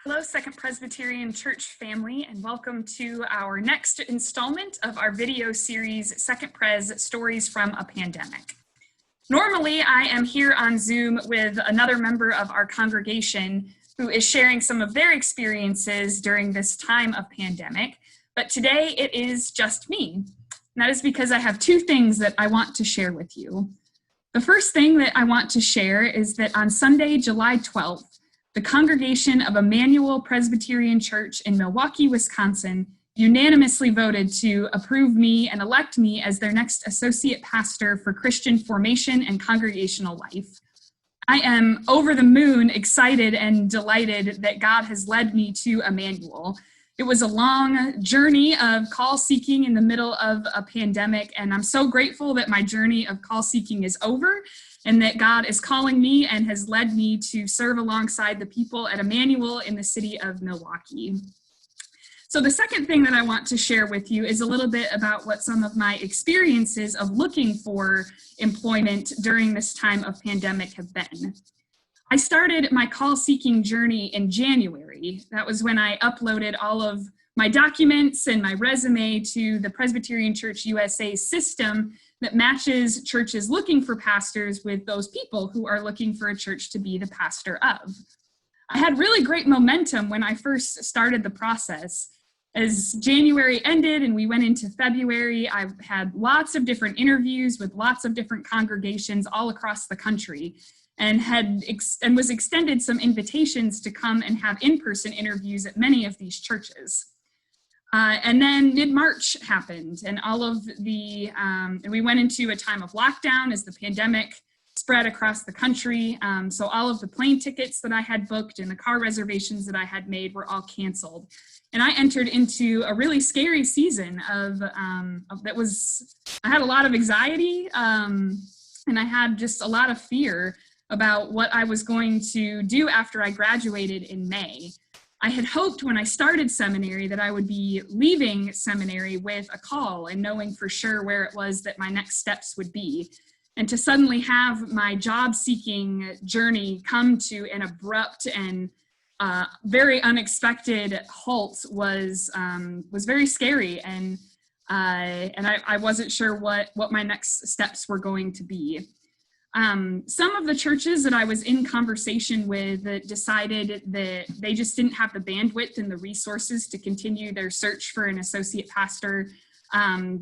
Hello, Second Presbyterian Church family, and welcome to our next installment of our video series, Second Pres Stories from a Pandemic. Normally, I am here on Zoom with another member of our congregation who is sharing some of their experiences during this time of pandemic, but today it is just me. And that is because I have two things that I want to share with you. The first thing that I want to share is that on Sunday, July 12th, the congregation of Emmanuel Presbyterian Church in Milwaukee, Wisconsin, unanimously voted to approve me and elect me as their next associate pastor for Christian formation and congregational life. I am over the moon excited and delighted that God has led me to Emmanuel. It was a long journey of call seeking in the middle of a pandemic, and I'm so grateful that my journey of call seeking is over and that God is calling me and has led me to serve alongside the people at Emmanuel in the city of Milwaukee. So the second thing that I want to share with you is a little bit about what some of my experiences of looking for employment during this time of pandemic have been. I started my call-seeking journey in January. That was when I uploaded all of my documents and my resume to the Presbyterian Church USA system that matches churches looking for pastors with those people who are looking for a church to be the pastor of. I had really great momentum when I first started the process. As January ended and we went into February, I've had lots of different interviews with lots of different congregations all across the country, and was extended some invitations to come and have in-person interviews at many of these churches. And then mid-March happened, and and we went into a time of lockdown as the pandemic spread across the country. So all of the plane tickets that I had booked and the car reservations that I had made were all canceled. And I entered into a really scary season I had a lot of anxiety, and I had just a lot of fear about what I was going to do after I graduated in May. I had hoped when I started seminary that I would be leaving seminary with a call and knowing for sure where it was that my next steps would be. And to suddenly have my job-seeking journey come to an abrupt and very unexpected halt was very scary, and I wasn't sure what my next steps were going to be. Some of the churches that I was in conversation with decided that they just didn't have the bandwidth and the resources to continue their search for an associate pastor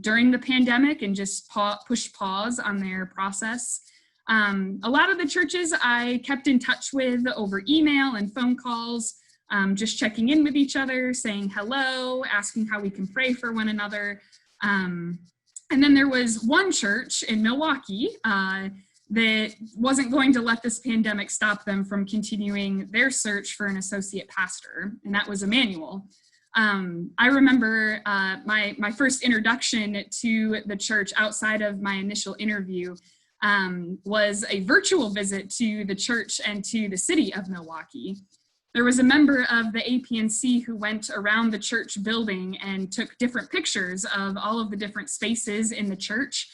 during the pandemic and just push pause on their process. A lot of the churches I kept in touch with over email and phone calls, just checking in with each other, saying hello, asking how we can pray for one another. And then there was one church in Milwaukee that wasn't going to let this pandemic stop them from continuing their search for an associate pastor, and that was Emmanuel. I remember my first introduction to the church outside of my initial interview was a virtual visit to the church and to the city of Milwaukee. There was a member of the APNC who went around the church building and took different pictures of all of the different spaces in the church.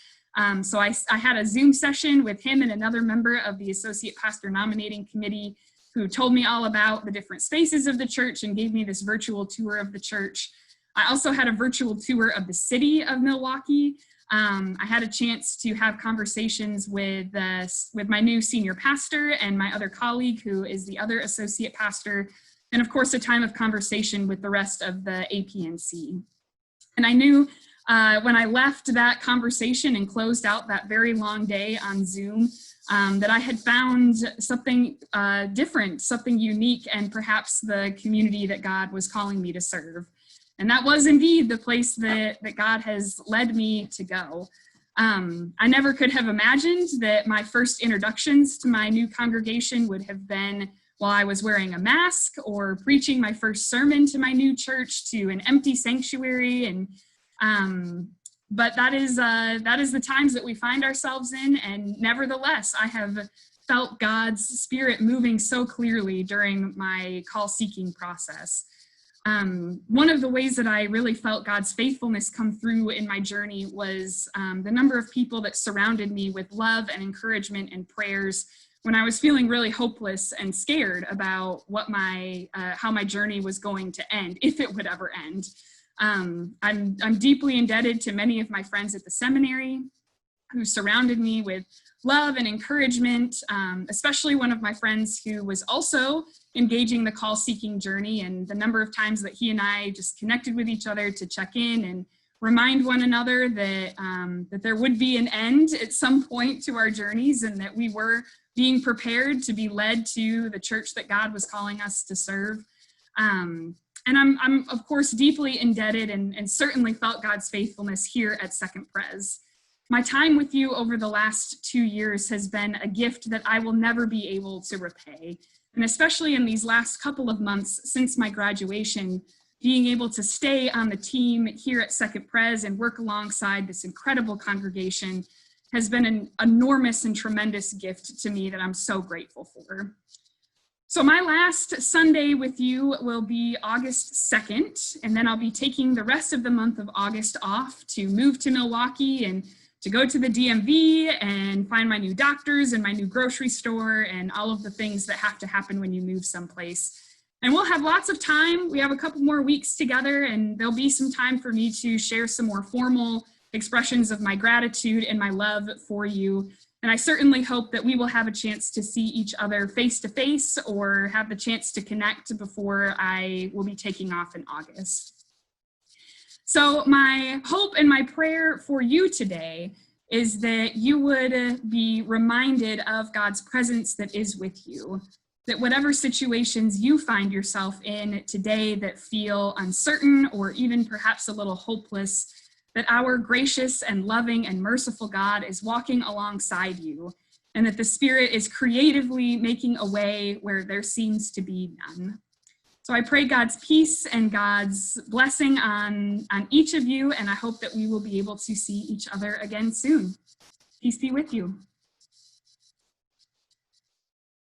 So I had a Zoom session with him and another member of the Associate Pastor Nominating Committee who told me all about the different spaces of the church and gave me this virtual tour of the church. I also had a virtual tour of the city of Milwaukee. I had a chance to have conversations with my new senior pastor and my other colleague who is the other associate pastor, and of course a time of conversation with the rest of the APNC. And I knew when I left that conversation and closed out that very long day on Zoom, that I had found something different, something unique, and perhaps the community that God was calling me to serve. And that was indeed the place that God has led me to go. I never could have imagined that my first introductions to my new congregation would have been while I was wearing a mask or preaching my first sermon to my new church to an empty sanctuary. But that is the times that we find ourselves in, and nevertheless, I have felt God's Spirit moving so clearly during my call-seeking process. One of the ways that I really felt God's faithfulness come through in my journey was the number of people that surrounded me with love and encouragement and prayers when I was feeling really hopeless and scared about what how my journey was going to end, if it would ever end. I'm deeply indebted to many of my friends at the seminary who surrounded me with love and encouragement, especially one of my friends who was also engaging the call-seeking journey, and the number of times that he and I just connected with each other to check in and remind one another that, that there would be an end at some point to our journeys, and that we were being prepared to be led to the church that God was calling us to serve. And I'm of course deeply indebted and certainly felt God's faithfulness here at Second Pres. My time with you over the last 2 years has been a gift that I will never be able to repay. And especially in these last couple of months since my graduation, being able to stay on the team here at Second Pres and work alongside this incredible congregation has been an enormous and tremendous gift to me that I'm so grateful for. So my last Sunday with you will be August 2nd, and then I'll be taking the rest of the month of August off to move to Milwaukee and to go to the DMV and find my new doctors and my new grocery store and all of the things that have to happen when you move someplace. And we'll have lots of time. We have a couple more weeks together, and there'll be some time for me to share some more formal expressions of my gratitude and my love for you. And I certainly hope that we will have a chance to see each other face to face or have the chance to connect before I will be taking off in August. So my hope and my prayer for you today is that you would be reminded of God's presence that is with you, that whatever situations you find yourself in today that feel uncertain or even perhaps a little hopeless, that our gracious and loving and merciful God is walking alongside you, and that the Spirit is creatively making a way where there seems to be none. So I pray God's peace and God's blessing on each of you, and I hope that we will be able to see each other again soon. Peace be with you.